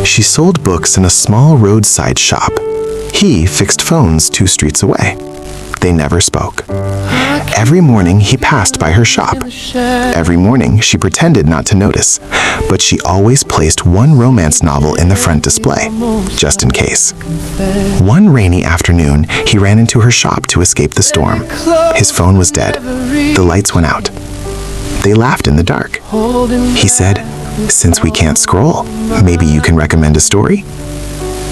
She sold books in a small roadside shop. He fixed phones 2 streets away. They never spoke. Every morning he passed by her shop. Every morning she pretended not to notice, but she always placed one romance novel in the front display, just in case. One rainy afternoon, he ran into her shop to escape the storm. His phone was dead. The lights went out. They laughed in the dark. He said, "Since we can't scroll, maybe you can recommend a story?"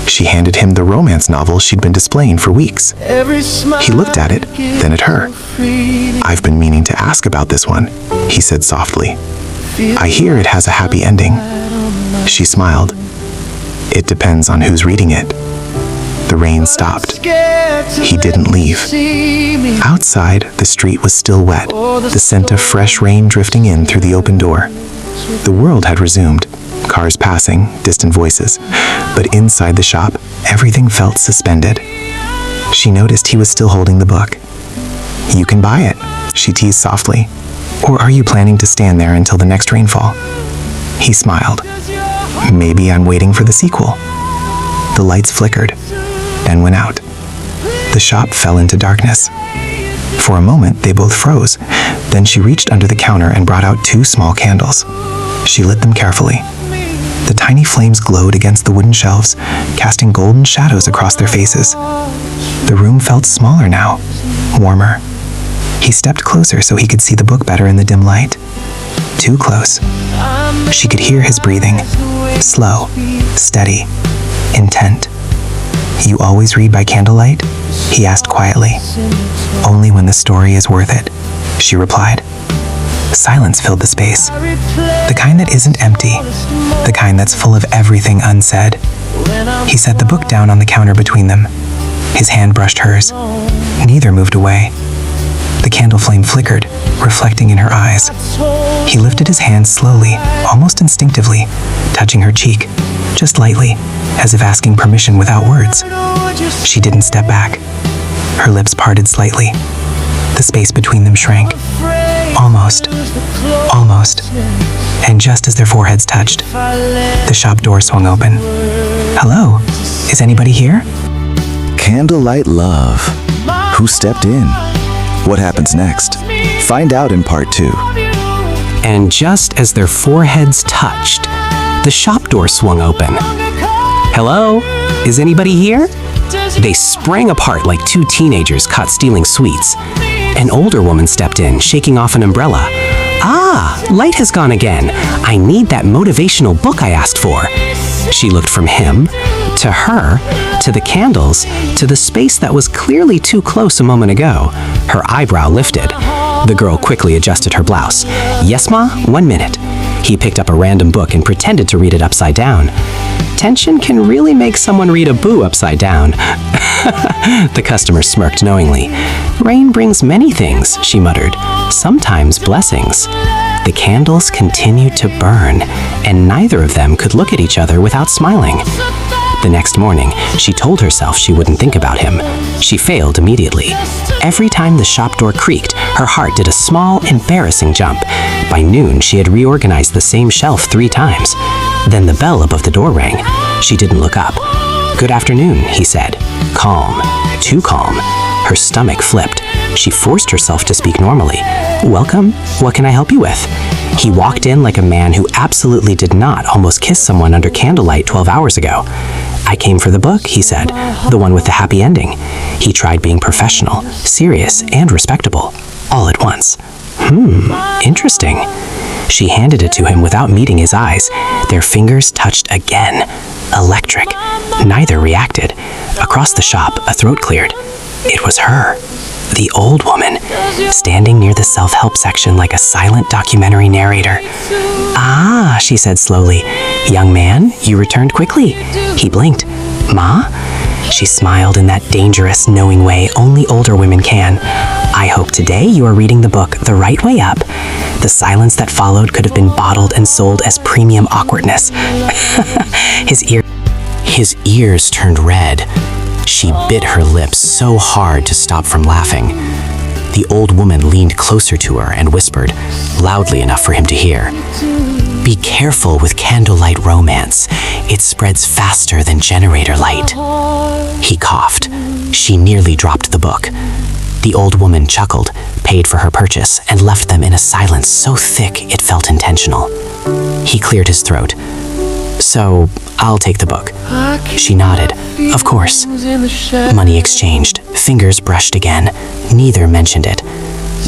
She handed him the romance novel she'd been displaying for weeks. He looked at it, then at her. "I've been meaning to ask about this one," he said softly. "I hear it has a happy ending." She smiled. "It depends on who's reading it." The rain stopped. He didn't leave. Outside, the street was still wet, the scent of fresh rain drifting in through the open door. The world had resumed. Cars passing, distant voices. But inside the shop, everything felt suspended. She noticed he was still holding the book. "You can buy it," she teased softly. "Or are you planning to stand there until the next rainfall?" He smiled. "Maybe I'm waiting for the sequel." The lights flickered, then went out. The shop fell into darkness. For a moment, they both froze. Then she reached under the counter and brought out 2 small candles. She lit them carefully. The tiny flames glowed against the wooden shelves, casting golden shadows across their faces. The room felt smaller now, warmer. He stepped closer so he could see the book better in the dim light. Too close. She could hear his breathing, slow, steady, intent. "You always read by candlelight?" he asked quietly. "Only when the story is worth it," she replied. Silence filled the space. The kind that isn't empty. The kind that's full of everything unsaid. He set the book down on the counter between them. His hand brushed hers. Neither moved away. The candle flame flickered, reflecting in her eyes. He lifted his hand slowly, almost instinctively, touching her cheek, just lightly, as if asking permission without words. She didn't step back. Her lips parted slightly. The space between them shrank. Almost. And just as their foreheads touched, the shop door swung open. "Hello, is anybody here?" Candlelight Love. Who stepped in? What happens next? Find out in part 2. And just as their foreheads touched, the shop door swung open. "Hello, is anybody here?" They sprang apart like 2 teenagers caught stealing sweets. An older woman stepped in, shaking off an umbrella. "Ah, light has gone again. I need that motivational book I asked for." She looked from him, to her, to the candles, to the space that was clearly too close a moment ago. Her eyebrow lifted. The girl quickly adjusted her blouse. "Yes, ma? 1 minute." He picked up a random book and pretended to read it upside down. Tension can really make someone read a boo upside down. The customer smirked knowingly. "Rain brings many things," she muttered. "Sometimes blessings." The candles continued to burn, and neither of them could look at each other without smiling. The next morning, she told herself she wouldn't think about him. She failed immediately. Every time the shop door creaked, her heart did a small, embarrassing jump. By noon, she had reorganized the same shelf 3 times. Then the bell above the door rang. She didn't look up. "Good afternoon," he said. Calm. Too calm. Her stomach flipped. She forced herself to speak normally. "Welcome. What can I help you with?" He walked in like a man who absolutely did not almost kiss someone under candlelight 12 hours ago. "I came for the book," he said, "the one with the happy ending." He tried being professional, serious, and respectable, all at once. Interesting. She handed it to him without meeting his eyes. Their fingers touched again. Electric. Neither reacted. Across the shop, a throat cleared. It was her. The old woman, standing near the self-help section like a silent documentary narrator. "Ah," she said slowly. "Young man, you returned quickly." He blinked. "Ma?" She smiled in that dangerous, knowing way only older women can. "I hope today you are reading the book the right way up." The silence that followed could have been bottled and sold as premium awkwardness. His ears turned red. She bit her lips so hard to stop from laughing. The old woman leaned closer to her and whispered, loudly enough for him to hear, Be careful with candlelight romance. It spreads faster than generator light. He coughed. She nearly dropped the book. The old woman chuckled, paid for her purchase, and left them in a silence so thick it felt intentional. He cleared his throat. So, I'll take the book. She nodded. Of course. Money exchanged. Fingers brushed again. Neither mentioned it.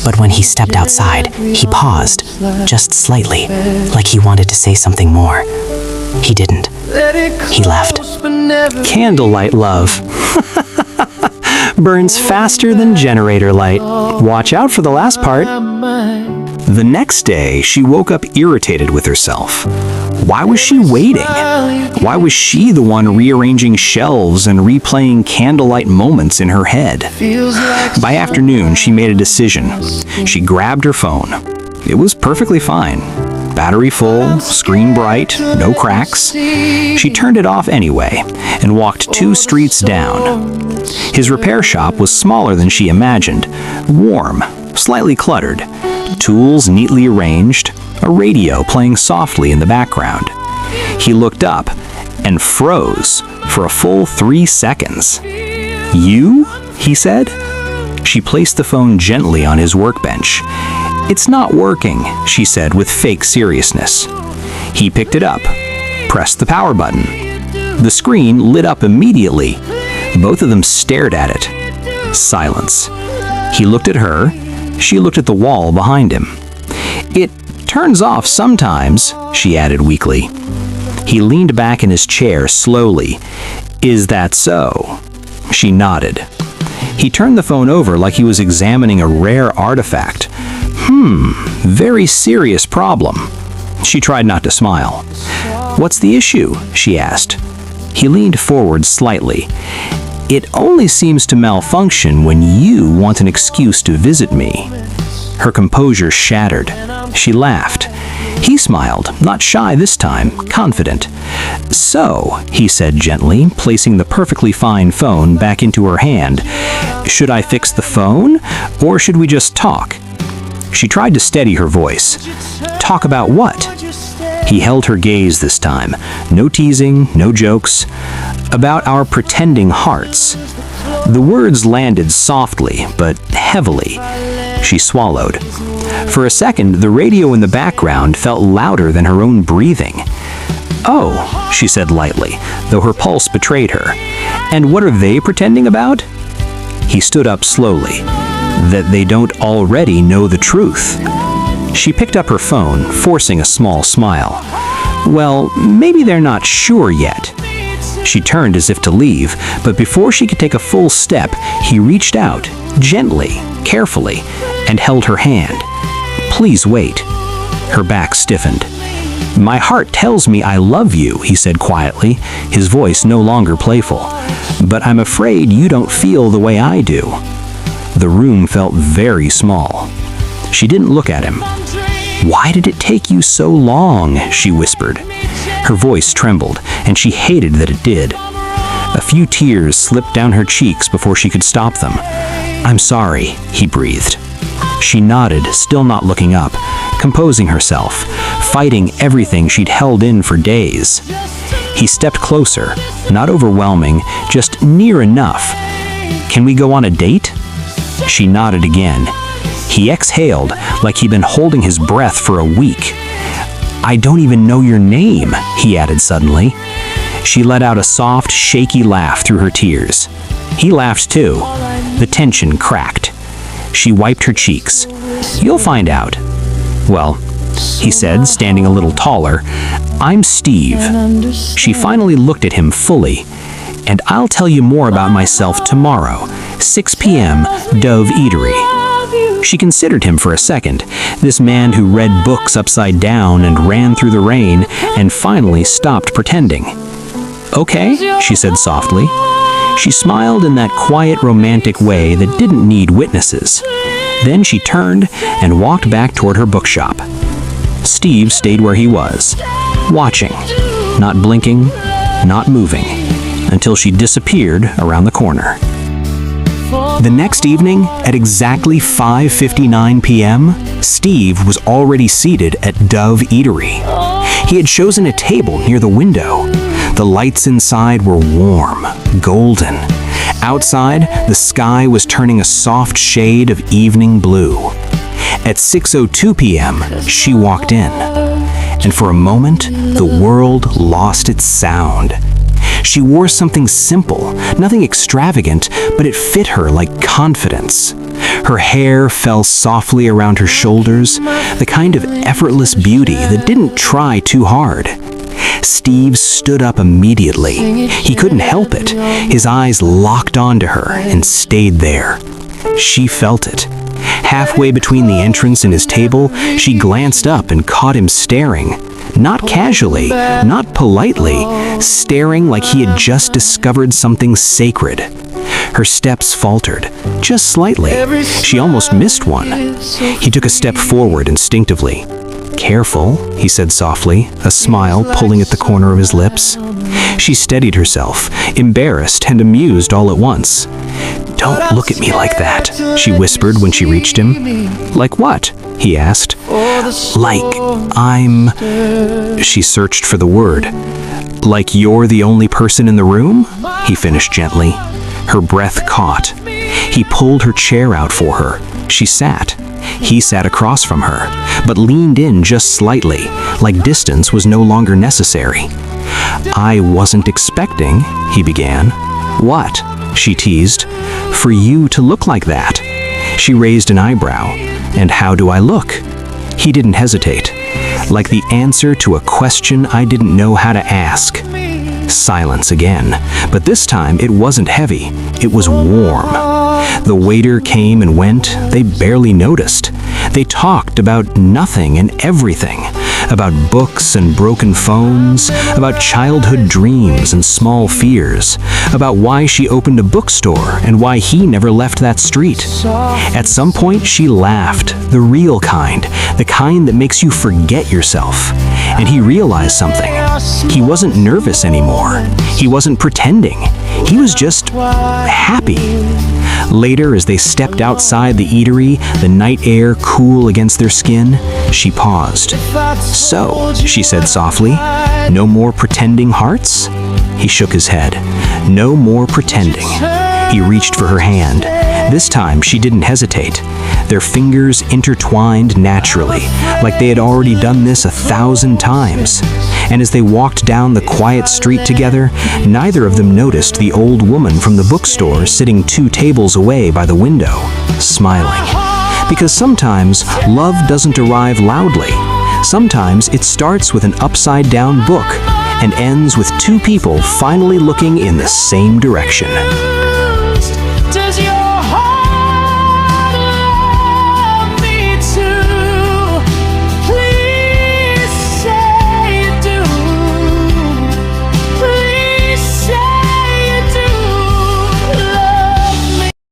But when he stepped outside, he paused, just slightly, like he wanted to say something more. He didn't. He left. Candlelight Love. Burns faster than generator light. Watch out for the last part. The next day, she woke up irritated with herself. Why was she waiting? Why was she the one rearranging shelves and replaying candlelight moments in her head? By afternoon, she made a decision. She grabbed her phone. It was perfectly fine. Battery full, screen bright, no cracks. She turned it off anyway and walked 2 streets down. His repair shop was smaller than she imagined, warm, slightly cluttered, tools neatly arranged, a radio playing softly in the background. He looked up and froze for a full 3 seconds. "You?" he said. She placed the phone gently on his workbench. "It's not working," she said with fake seriousness. He picked it up, pressed the power button. The screen lit up immediately. Both of them stared at it. Silence. He looked at her. She looked at the wall behind him. "It turns off sometimes," she added weakly. He leaned back in his chair slowly. "Is that so?" She nodded. He turned the phone over like he was examining a rare artifact. Very serious problem." She tried not to smile. "What's the issue?" she asked. He leaned forward slightly. "It only seems to malfunction when you want an excuse to visit me." Her composure shattered. She laughed. He smiled, not shy this time, confident. "So," he said gently, placing the perfectly fine phone back into her hand, "should I fix the phone, or should we just talk?" She tried to steady her voice. "Talk about what?" He held her gaze this time. No teasing, no jokes. "About our pretending hearts." The words landed softly, but heavily. She swallowed. For a second, the radio in the background felt louder than her own breathing. "Oh," she said lightly, though her pulse betrayed her. "And what are they pretending about?" He stood up slowly. "That they don't already know the truth." She picked up her phone, forcing a small smile. "Well, maybe they're not sure yet." She turned as if to leave, but before she could take a full step, he reached out, gently, carefully, and held her hand. "Please wait." Her back stiffened. "My heart tells me I love you," he said quietly, his voice no longer playful. "But I'm afraid you don't feel the way I do." The room felt very small. She didn't look at him. "Why did it take you so long?" she whispered. Her voice trembled, and she hated that it did. A few tears slipped down her cheeks before she could stop them. "I'm sorry," he breathed. She nodded, still not looking up, composing herself, fighting everything she'd held in for days. He stepped closer, not overwhelming, just near enough. "Can we go on a date?" She nodded again. He exhaled like he'd been holding his breath for a week. "I don't even know your name," he added suddenly. She let out a soft, shaky laugh through her tears. He laughed too. The tension cracked. She wiped her cheeks. "You'll find out." "Well," he said, standing a little taller, "I'm Steve." She finally looked at him fully. "And I'll tell you more about myself tomorrow, 6 p.m., Dove Eatery." She considered him for a second, this man who read books upside down and ran through the rain, and finally stopped pretending. "Okay," she said softly. She smiled in that quiet, romantic way that didn't need witnesses. Then she turned and walked back toward her bookshop. Steve stayed where he was, watching, not blinking, not moving, until she disappeared around the corner. The next evening, at exactly 5:59 p.m., Steve was already seated at Dove Eatery. He had chosen a table near the window. The lights inside were warm, golden. Outside, the sky was turning a soft shade of evening blue. At 6:02 p.m., she walked in. And for a moment, the world lost its sound. She wore something simple, nothing extravagant, but it fit her like confidence. Her hair fell softly around her shoulders, the kind of effortless beauty that didn't try too hard. Steve stood up immediately. He couldn't help it. His eyes locked onto her and stayed there. She felt it. Halfway between the entrance and his table, she glanced up and caught him staring. Not casually, not politely, staring like he had just discovered something sacred. Her steps faltered, just slightly. She almost missed one. He took a step forward instinctively. "Careful," he said softly, a smile pulling at the corner of his lips. She steadied herself, embarrassed and amused all at once. "Don't look at me like that," she whispered when she reached him. "Like what?" he asked. "Like I'm..." She searched for the word. "Like you're the only person in the room?" he finished gently. Her breath caught. He pulled her chair out for her. She sat. He sat across from her, but leaned in just slightly, like distance was no longer necessary. "I wasn't expecting," he began. "What?" she teased. "For you to look like that." She raised an eyebrow. "And how do I look?" He didn't hesitate. "Like the answer to a question I didn't know how to ask." Silence again, but this time it wasn't heavy, it was warm. The waiter came and went, they barely noticed. They talked about nothing and everything, about books and broken phones, about childhood dreams and small fears, about why she opened a bookstore and why he never left that street. At some point she laughed, the real kind, the kind that makes you forget yourself. And he realized something. He wasn't nervous anymore. He wasn't pretending. He was just happy. Later, as they stepped outside the eatery, the night air cool against their skin, she paused. "So," she said softly, "no more pretending hearts?" He shook his head. "No more pretending." He reached for her hand. This time, she didn't hesitate. Their fingers intertwined naturally, like they had already done this 1,000 times. And as they walked down the quiet street together, neither of them noticed the old woman from the bookstore sitting 2 tables away by the window, smiling. Because sometimes love doesn't arrive loudly. Sometimes it starts with an upside-down book and ends with 2 people finally looking in the same direction.